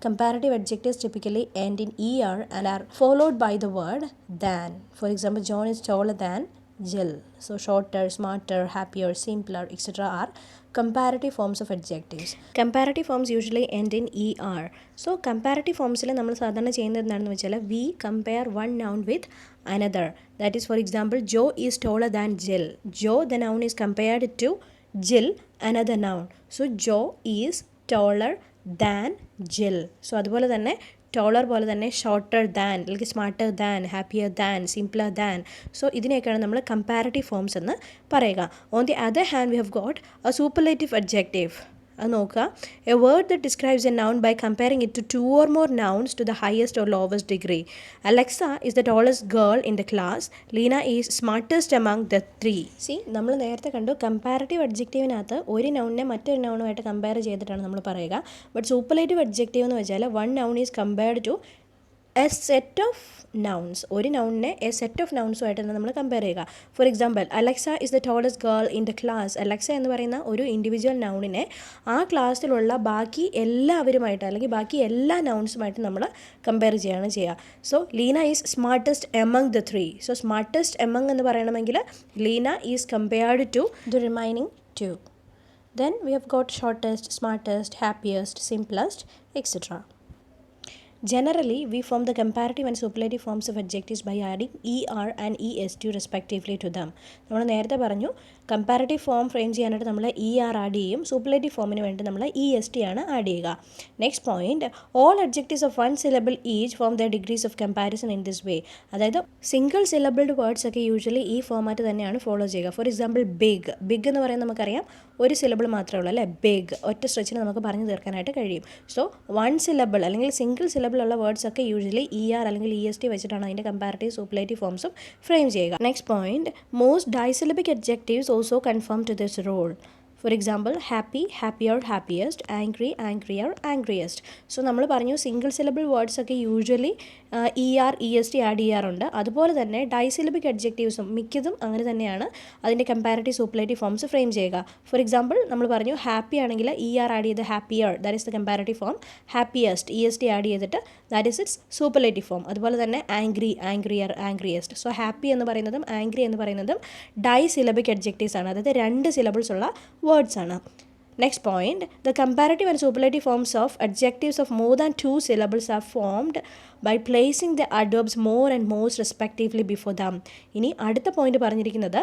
Comparative adjectives typically end in er and are followed by the word than. For example, John is taller than Jill. So shorter, smarter, happier, simpler, etc. are comparative forms of adjectives. Comparative forms usually end in er. So comparative formsil നമ്മൾ സാധാരണ ചെയ്യുന്നത് എന്താണെന്ന് വെച്ചാൽ we compare one noun with another. That is, for example, Joe is taller than Jill. Joe, the noun, is compared to Jill, another noun. So Joe is taller than Jill. So അതുപോലെ തന്നെ taller പോലെ തന്നെ shorter than, അല്ലെങ്കിൽ smarter than, happier than, simpler than. So ഇതിനെയൊക്കെയാണ് നമ്മൾ comparative forms എന്ന് പറയുക. On the other hand, we have got a superlative adjective. അത് നോക്കുക. A word that describes a noun by comparing it to two or more nouns to the highest or lowest degree. Alexa is the tallest girl in the class. Lena is smartest among the three. See, നമ്മൾ നേരത്തെ കണ്ടു comparative അഡ്ജക്റ്റീവിനകത്ത് ഒരു നൗണിനെ മറ്റൊരു നൗണുമായിട്ട് compare ചെയ്തിട്ടാണ് നമ്മൾ പറയുക. But superlative adjective എന്ന് വെച്ചാൽ one noun is compared to a set of nouns. ഒരു നൗണിനെ എ സെറ്റ് ഓഫ് നൗൺസുമായിട്ടാണ് നമ്മൾ കമ്പയർ ചെയ്യുക. For example, Alexa is the tallest girl in the class. Alexa എന്ന് പറയുന്ന ഒരു ഇൻഡിവിജ്വൽ നൗണിനെ ആ ക്ലാസ്സിലുള്ള ബാക്കി എല്ലാവരുമായിട്ട് അല്ലെങ്കിൽ ബാക്കി എല്ലാ നൗൺസുമായിട്ട് നമ്മൾ കമ്പയർ ചെയ്യുകയാണ് ചെയ്യുക. So Leena is smartest among the three. So smartest among എന്ന് പറയണമെങ്കിൽ Leena is compared to the remaining two. Then we have got shortest, smartest, happiest, simplest, etc. Generally, we form the comparative and superlative forms of adjectives by adding er and est respectively to them. നമ്മൾ നേരത്തെ പറഞ്ഞു comparative form frame ചെയ്യാനായിട്ട് നമ്മൾ er add ചെയ്യും, superlative ഫോമിന് വേണ്ടി നമ്മൾ est ആണ് ആഡ് ചെയ്യുക. Next point, all adjectives of one syllable each form the degrees of comparison in this way. അതായത് സിംഗിൾ സിലബിൾഡ് വേർഡ്സ് ഒക്കെ യൂഷ്വലി ഈ ഫോമാറ്റ് തന്നെയാണ് ഫോളോ ചെയ്യുക. For example, big. ബിഗ് എന്ന് പറയുന്നത് നമുക്കറിയാം ഒരു സിലബിൾ മാത്രമേ ഉള്ളൂ അല്ലേ, ബിഗ്. ഒറ്റ സ്ട്രെച്ചിന് നമുക്ക് പറഞ്ഞു തീർക്കാനായിട്ട് കഴിയും. സോ വൺ സിലബിൾ അല്ലെങ്കിൽ സിംഗിൾ സിലബിൾ ഉള്ള വേർഡ്സ് ഒക്കെ യൂഷ്വലി er അല്ലെങ്കിൽ est വെച്ചിട്ടാണ് അതിൻ്റെ കമ്പാരറ്റീവ് സൂപ്പർലേറ്റീവ് ഫോംസും ഫ്രെയിം ചെയ്യുക. Next point, most disyllabic adjectives also confirm to this rule. For example, happy, happier, happiest, angry, angrier, angriest. So നമ്മൾ പറഞ്ഞു സിംഗിൾ സിലബിൾ വേർഡ്സ് ഒക്കെ യൂഷ്വലി est ആഡ് ചെയ്യാറുണ്ട്. അതുപോലെ തന്നെ ഡൈസിലബിക് അഡ്ജക്റ്റീവ്സും മിക്കതും അങ്ങനെ തന്നെയാണ് അതിൻ്റെ കമ്പാരറ്റീവ് സൂപ്പർലേറ്റീവ് ഫോംസ് ഫ്രെയിം ചെയ്യുക. ഫോർ എക്സാമ്പിൾ, നമ്മൾ പറഞ്ഞു ഹാപ്പി ആണെങ്കിൽ ആഡ് ചെയ്ത് happier, that is the comparative form. Happiest est add ചെയ്തിട്ട് that is its superlative form. അതുപോലെ തന്നെ angry, angrier, angriest. So happy എന്ന് പറയുന്നതും ആംഗ്രി എന്ന് പറയുന്നതും ഡൈസിലബിക് അഡ്ജക്റ്റീവ്സ് ആണ്, അതായത് രണ്ട് സിലബിൾസ് ഉള്ള വേർഡ്സ് ആണ്. Next point, the comparative and superlative forms of adjectives of more than two syllables are formed by placing the adverbs more and most respectively before them. ഇനി അടുത്ത point പറഞ്ഞിരിക്കുന്നത്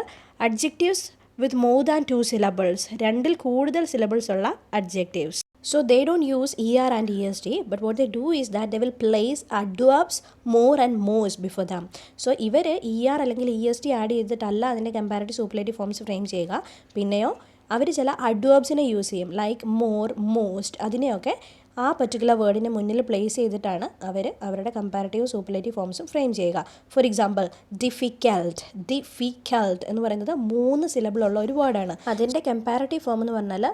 adjectives with more than two syllables, രണ്ടിൽ കൂടുതൽ syllables ഉള്ള adjectives. So they don't use er and est, but what they do is that they will place adverbs more and most before them. So ഇവർ er അല്ലെങ്കിൽ est add ചെയ്തിട്ടല്ല അതിൻ്റെ comparative superlative forms frame ചെയ്യുക. പിന്നെയോ അവർ ചില അഡ്വേർബ്സിനെ use ചെയ്യും, like more, most. അതിനെയൊക്കെ ആ particular വേർഡിന് മുന്നിൽ പ്ലേസ് ചെയ്തിട്ടാണ് അവർ അവരുടെ കമ്പാരറ്റീവ് സൂപ്പർലേറ്റീവ് ഫോംസും ഫ്രെയിം ചെയ്യുക. For example, difficult. ഡിഫിക്കൽട്ട് എന്ന് പറയുന്നത് 3 സിലബിളുള്ള ഒരു വേർഡാണ്. അതിൻ്റെ കമ്പാരറ്റീവ് ഫോം എന്ന് പറഞ്ഞാൽ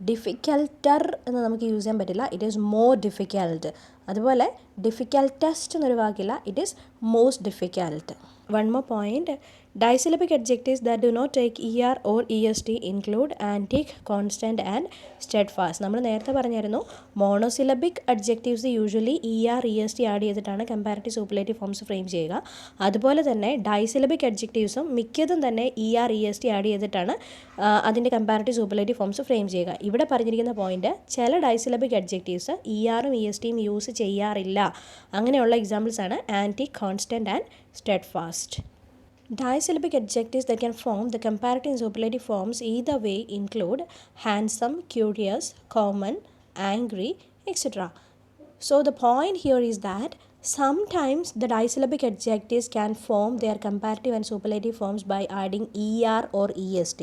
ഡിഫിക്കൽട്ടർ എന്ന് നമുക്ക് യൂസ് ചെയ്യാൻ പറ്റില്ല, ഇറ്റ് ഈസ് മോർ ഡിഫിക്കൽട്ട്. അതുപോലെ ഡിഫിക്കൽട്ടസ്റ്റ് എന്നൊരു വാക്കില്ല, it is most difficult. One more point, disyllabic adjectives that do not take er or est include antique, constant and steadfast. നമ്മൾ നേരത്തെ പറഞ്ഞായിരുന്നു monosyllabic adjectives usually er est add ചെയ്തിട്ടാണ് comparative superlative forms frame ചെയ്യുക. അതുപോലെ തന്നെ disyllabic അഡ്ജക്റ്റീവ്സും മിക്കതും തന്നെ er est ആഡ് ചെയ്തിട്ടാണ് അതിൻ്റെ കമ്പാരറ്റീവ് സൂപ്പർലേറ്റീവ് ഫോംസ് ഫ്രെയിം ചെയ്യുക. ഇവിടെ പറഞ്ഞിരിക്കുന്ന പോയിന്റ്, ചില ഡൈസിലബിക് അഡ്ജക്റ്റീവ്സ് er estയും യൂസ് ചെയ്യാറില്ല. അങ്ങനെയുള്ള എക്സാമ്പിൾസ് ആണ് antique, constant and steadfast. Disyllabic adjectives that can form the comparative and superlative forms either way include handsome, curious, common, angry, etc. So the point here is that sometimes the disyllabic adjectives can form their comparative and superlative forms by adding er or est.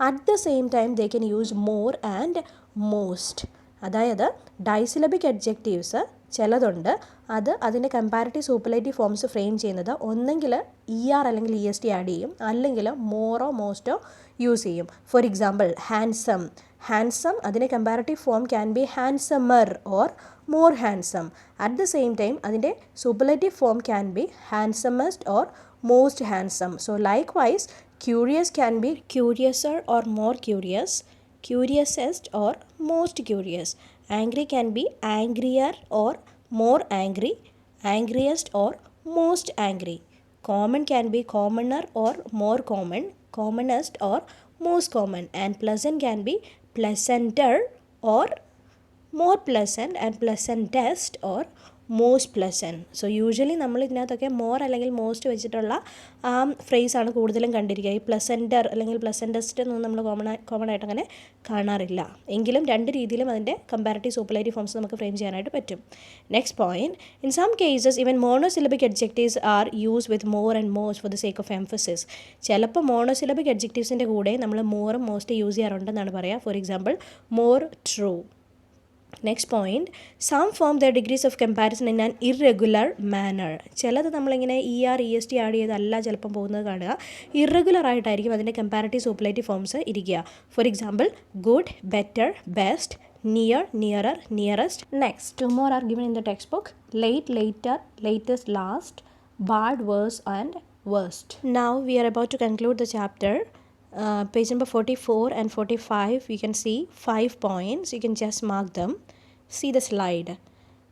At the same time they can use more and most. അതായത് disyllabic adjectives ചിലതുണ്ട് അത് അതിൻ്റെ comparative superlative forms frame ചെയ്യുന്നത് ഒന്നെങ്കിൽ ER അല്ലെങ്കിൽ EST add ചെയ്യും, അല്ലെങ്കിൽ മോറോ മോസ്റ്റോ യൂസ് ചെയ്യും. For example handsome. ഹാൻസം അതിൻ്റെ comparative form can be handsomer or more handsome. At the same time അതിൻ്റെ superlative form can be handsomest or most handsome. So likewise, curious can be curiouser or more curious, curiousest or most curious. Angry can be angrier or more angry, angriest or most angry. Common can be commoner or more common, commonest or most common. And pleasant can be pleasanter or more pleasant, and pleasantest or most pleasant. So usually നമ്മൾ ഇതിനകത്തൊക്കെ more അല്ലെങ്കിൽ most വെച്ചിട്ടുള്ള ഫ്രേസാണ് കൂടുതലും കണ്ടിരിക്കുക. ഈ പ്ലസൻറ്റർ അല്ലെങ്കിൽ പ്ലസൻറ്റസ്റ്റ് എന്നൊന്നും നമ്മൾ common ആയിട്ട് അങ്ങനെ കാണാറില്ല. എങ്കിലും രണ്ട് രീതിയിലും അതിൻ്റെ കമ്പാരിറ്റീവ് സൂപ്പർലേറ്റീവ് ഫോംസ് നമുക്ക് ഫ്രെയിം ചെയ്യാനായിട്ട് പറ്റും. Next point, in some cases even monosyllabic adjectives are use with more and most for the sake of emphasis. ചിലപ്പോൾ മോണോസിലബിക് അഡ്ജക്റ്റീവ്സിൻ്റെ കൂടെ നമ്മൾ മോറും മോസ്റ്റ് യൂസ് ചെയ്യാറുണ്ടെന്നാണ് പറയുക. For example more true. Next point, some form their degrees of comparison in an irregular manner. ചിലത് നമ്മളിങ്ങനെ ER EST add ചെയ്തല്ല ചിലപ്പം പോകുന്നത് കാണുക. ഇറഗുലർ ആയിട്ടായിരിക്കും അതിൻ്റെ കമ്പാരിറ്റീവ് സൂപ്പർലേറ്റീവ് ഫോംസ് ഇരിക്കുക. For example good, better, best, near, nearer, nearest. Next, two more are given in the textbook. Late, later, latest, last, bad, worse and worst. Now we are about to conclude the chapter. Page number 44 and 45, you can see 5 points. You can just mark them. See the slide.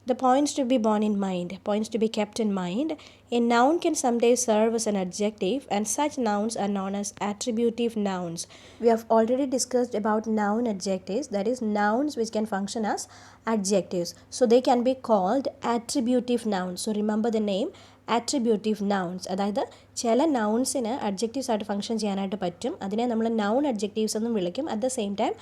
The points to be borne in mind, points to be kept in mind. A noun can someday serve as an adjective, and such nouns are known as attributive nouns. We have already discussed about noun adjectives, that is nouns which can function as adjectives. So they can be called attributive nouns. So remember the name, attributive nouns. അതായത് ചില നൗൺസിന് adjectives ആയിട്ട് function ചെയ്യാനായിട്ട് പറ്റും. അതിനെ നമ്മൾ noun adjectives എന്നും വിളിക്കും. At the same time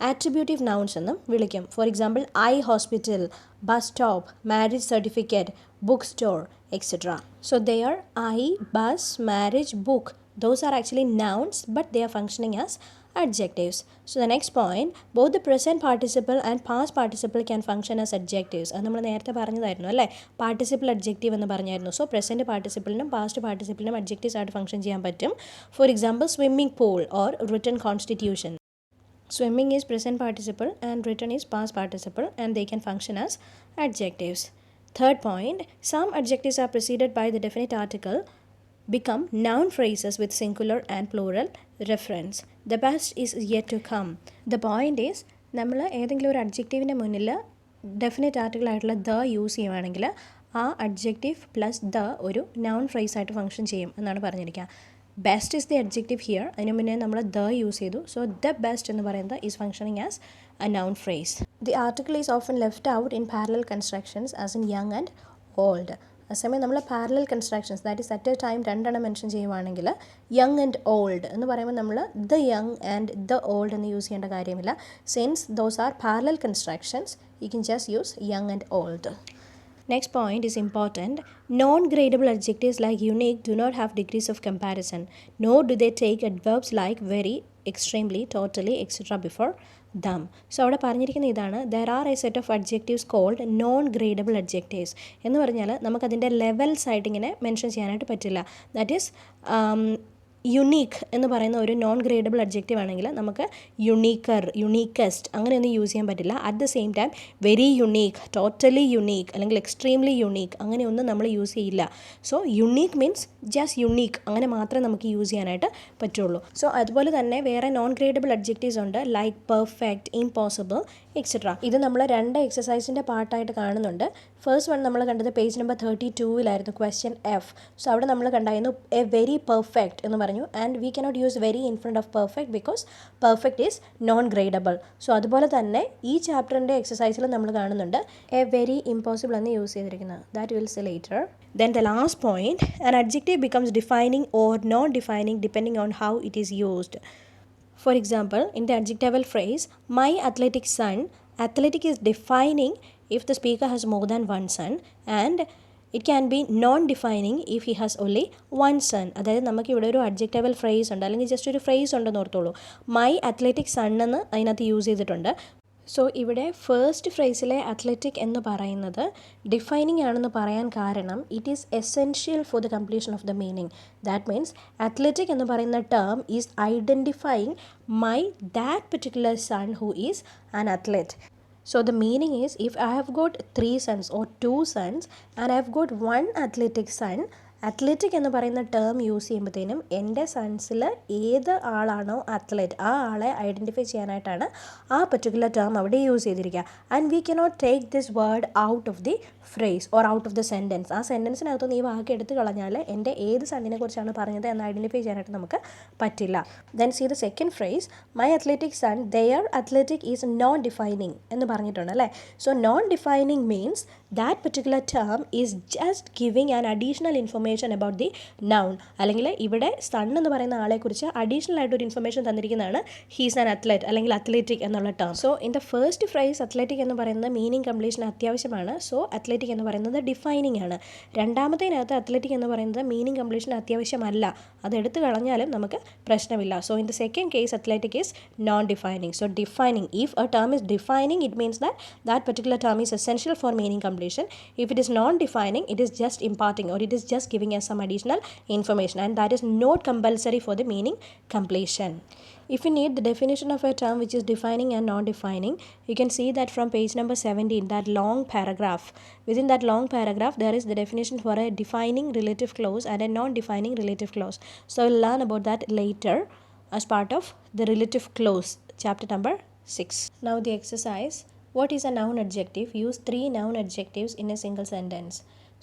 attributive nouns എന്നും വിളിക്കും. For example eye hospital, bus stop, marriage certificate, book store, etc. So they are I, bus, marriage, book. Those are actually nouns, but they are functioning as adjectives. So the next point, both the present participle and past participle can function as adjectives. അത് നമ്മൾ നേരത്തെ പറഞ്ഞതായിരുന്നു അല്ലേ, participle adjective എന്ന് പറഞ്ഞായിരുന്നു. So present പാർട്ടിസിപ്പിളിനും past പാർട്ടിസിപ്പിളിനും adjectives ആയിട്ട് function ചെയ്യാൻ പറ്റും. For example swimming pool or written constitution. Swimming is present participle and written is past participle, and they can function as adjectives. Third point, some adjectives are preceded by the definite article become noun phrases with singular and plural reference. The best is yet to come. The point is, നമ്മൾ ഏതെങ്കിലും ഒരു അഡ്ജക്റ്റീവിൻ്റെ മുന്നിൽ definite article ആയിട്ടുള്ള the use ചെയ്യുവാണെങ്കിൽ ആ adjective plus the ഒരു noun phrase ആയിട്ട് ഫംഗ്ഷൻ ചെയ്യും എന്നാണ് പറഞ്ഞിരിക്കുക. Best is the adjective here. അതിന് മുന്നേ നമ്മൾ ദ യൂസ് ചെയ്തു. സോ ദ ബെസ്റ്റ് എന്ന് പറയുന്നത് is functioning as a noun phrase. The article is often left out in parallel constructions as in young and old. അതേസമയം നമ്മൾ parallel constructions, that is at A time രണ്ടെണ്ണം mention ചെയ്യുവാണെങ്കിൽ young and old എന്ന് പറയുമ്പോൾ നമ്മൾ the young and the old എന്ന് use ചെയ്യേണ്ട കാര്യമില്ല. Since those are parallel constructions, you can just use young and old. Next point is important. Non-gradable adjectives like unique do not have degrees of comparison, nor do they take adverbs like very, extremely, totally, etc. before them. So അവിടെ പറഞ്ഞിരിക്കുന്ന ഇതാണ്, there are a set of adjectives called non-gradable adjectives. എന്ന് പറഞ്ഞാൽ നമുക്കതിൻ്റെ levels ആയിട്ട് ഇങ്ങനെ mention ചെയ്യാനായിട്ട് പറ്റില്ല. ദാറ്റ് ഈസ് യുണീക്ക് എന്ന് പറയുന്ന ഒരു നോൺ ഗ്രേഡബിൾ അഡ്ജക്റ്റീവ് ആണെങ്കിൽ നമുക്ക് യുണീക്കർ, യുണീക്കസ്റ്റ് അങ്ങനെയൊന്നും യൂസ് ചെയ്യാൻ പറ്റില്ല. At the same time very unique, totally unique അല്ലെങ്കിൽ എക്സ്ട്രീംലി യുണീക്ക് അങ്ങനെയൊന്നും നമ്മൾ യൂസ് ചെയ്യില്ല. So unique means just unique, അങ്ങനെ മാത്രമേ നമുക്ക് യൂസ് ചെയ്യാനായിട്ട് പറ്റുള്ളൂ. സോ അതുപോലെ തന്നെ വേറെ നോൺ ഗ്രേഡബിൾ അഡ്ജക്റ്റീവ്സ് ഉണ്ട്, ലൈക്ക് പെർഫെക്റ്റ്, ഇംപോസിബിൾ, എക്സെട്ര. ഇത് നമ്മൾ രണ്ട് എക്സസൈസിൻ്റെ പാർട്ടായിട്ട് കാണുന്നുണ്ട്. ഫസ്റ്റ് വൺ നമ്മൾ കണ്ടത് പേജ് നമ്പർ 32-ലായിരുന്നു, ക്വസ്റ്റ്യൻ F. സോ അവിടെ നമ്മൾ കണ്ടായിരുന്നു എ വെരി പെർഫെക്റ്റ് എന്ന് പറഞ്ഞു. And we cannot use very in front of perfect because perfect is non gradable. So അതുപോലെ തന്നെ ഈ ചാപ്റ്ററിൻ്റെ എക്സസൈസിൽ നമ്മൾ കാണുന്നുണ്ട് എ വെരി ഇമ്പോസിബിൾ എന്ന് യൂസ് ചെയ്തിരിക്കുന്നത്. That will say later. Then the last point, an adjective becomes defining or non-defining depending on how it is used. For example, in the adjectival phrase, my athletic son, athletic is defining if the speaker has more than one son, and it can be non-defining if he has only one son. അതായത് നമുക്ക് ഇവിടെ ഒരു അഡ്ജക്റ്റബിൾ phrase ഉണ്ട്, അല്ലെങ്കിൽ just ഒരു phrase ഉണ്ടെന്ന് ഓർത്തോളൂ. My athletic sun എന്ന് അതിനകത്ത് യൂസ് ചെയ്തിട്ടുണ്ട്. സോ ഇവിടെ ഫസ്റ്റ് ഫ്രേസിലെ അത്ലറ്റിക് എന്ന് പറയുന്നത് ഡിഫൈനിങ് ആണെന്ന് പറയാൻ കാരണം it is essential for the completion of the meaning. That means athletic എന്ന് പറയുന്ന term is identifying that particular son who is an athlete. So the meaning is, if I have got 3 sons or 2 sons and I have got one athletic son, athletic എന്ന് പറയുന്ന term use ചെയ്യുമ്പോഴത്തേനും എൻ്റെ സൺസിൽ ഏത് ആളാണോ athlete ആ ആളെ identify ചെയ്യാനായിട്ടാണ് ആ particular term അവിടെ യൂസ് ചെയ്തിരിക്കുക. And we cannot take this word out of the phrase or out of the sentence. ആ സെൻറ്റൻസിനകത്തുനിന്ന് ഈ വാക്ക് എടുത്ത് കളഞ്ഞാൽ എൻ്റെ ഏത് സണ്ണിനെ കുറിച്ചാണ് പറഞ്ഞത് എന്ന് ഐഡൻറ്റിഫൈ ചെയ്യാനായിട്ട് നമുക്ക് പറ്റില്ല. Then see the second phrase, my athletic son there athletic is non defining എന്ന് പറഞ്ഞിട്ടുണ്ട് അല്ലേ. So non defining means that particular term is just giving an additional information about the noun. അല്ലെങ്കിൽ ഇവിടെ സൺ എന്ന് പറയുന്ന ആളെക്കുറിച്ച് അഡീഷണൽ ആയിട്ടൊരു information തന്നിരിക്കുന്നതാണ് ഹീസ് ആൻ അത്ലറ്റ് അല്ലെങ്കിൽ അത്ലറ്റിക് എന്നുള്ള term. So in the first phrase athletic എന്ന് പറയുന്നത് മീനിങ് കംപ്ലീഷൻ അത്യാവശ്യമാണ്. സോ അത്ലറ്റിക് എന്ന് പറയുന്നത് ഡിഫൈനിങ് ആണ്. രണ്ടാമത്തേനകത്ത് അത്ലറ്റിക് എന്ന് പറയുന്നത് മീനിങ് കംപ്ലീഷൻ അത്യാവശ്യമല്ല, അത് എടുത്തു കളഞ്ഞാലും നമുക്ക് പ്രശ്നമില്ല. So in the second case athletic is non defining. So defining, if A term is defining, it means that that particular term is essential for meaning completion. If it is non-defining, it is just imparting or it is just giving us some additional information, and that is not compulsory for the meaning completion. If you need the definition of a term which is defining and non-defining, you can see that from page number 17, that long paragraph. Within that long paragraph, there is the definition for a defining relative clause and a non-defining relative clause. So we'll learn about that later as part of the relative clause, chapter number 6. Now the exercise, what is a noun adjective? Use 3 noun adjectives in a single sentence.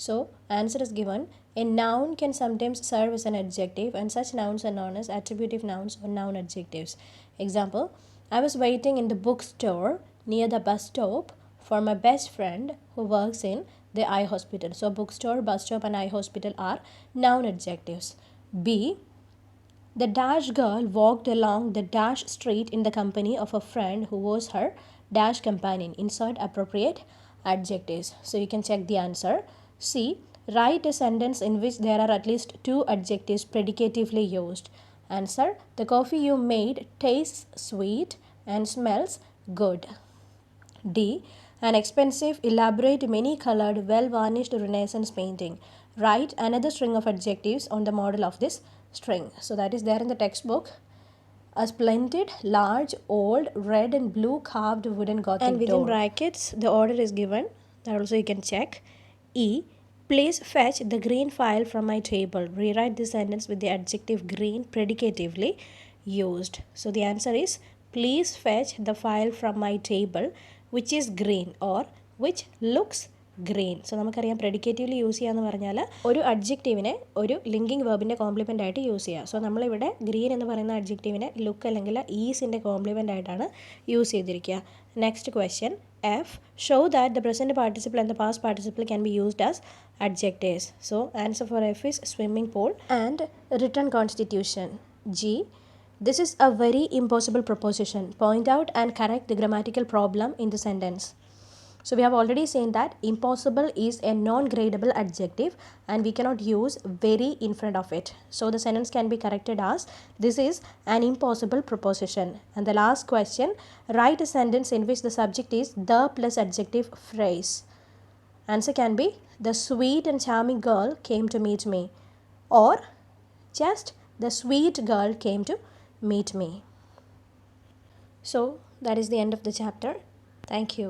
So answer is given. A noun can sometimes serve as an adjective, and such nouns are known as attributive nouns or noun adjectives. Example, I was waiting in the bookstore near the bus stop for my best friend who works in the eye hospital. So bookstore, bus stop and eye hospital are noun adjectives. B, the dash girl walked along the dash street in the company of a friend who was her dash companion. Insert appropriate adjectives. So you can check the answer. C, write a sentence in which there are at least 2 adjectives predicatively used. Answer, the coffee you made tastes sweet and smells good. D, an expensive, elaborate, many-colored, well-varnished Renaissance painting. Write another string of adjectives on the model of this string. So that is there in the textbook. A splendid, large, old, red and blue carved wooden Gothic door. And within brackets, the order is given. That also you can check. E, please fetch the green file from my table. Rewrite this sentence with the adjective green predicatively used. So the answer is, please fetch the file from my table which is green or which looks green. So നമുക്കറിയാം പ്രെഡിക്കേറ്റീവ്ലി use ചെയ്യുക എന്ന് പറഞ്ഞാൽ ഒരു അഡ്ജക്റ്റീവിനെ ഒരു linking വേർബിൻ്റെ complement ആയിട്ട് use ചെയ്യുക. So നമ്മളിവിടെ ഗ്രീൻ എന്ന് പറയുന്ന അഡ്ജക്റ്റീവിനെ ലുക്ക് അല്ലെങ്കിൽ ഈസിൻ്റെ കോംപ്ലിമെൻ്റ് ആയിട്ടാണ് യൂസ് ചെയ്തിരിക്കുക. Next question, F, show that the present participle and the past participle can be used as adjectives. So answer for F is swimming pool and written constitution. G, this is a very impossible proposition. Point out and correct the grammatical problem in the sentence. So we have already seen that impossible is a non-gradable adjective and we cannot use very in front of it. So the sentence can be corrected as, this is an impossible proposition. And the last question, write a sentence in which the subject is the plus adjective phrase. Answer can be, the sweet and charming girl came to meet me, or just the sweet girl came to meet me. So that is the end of the chapter. Thank you.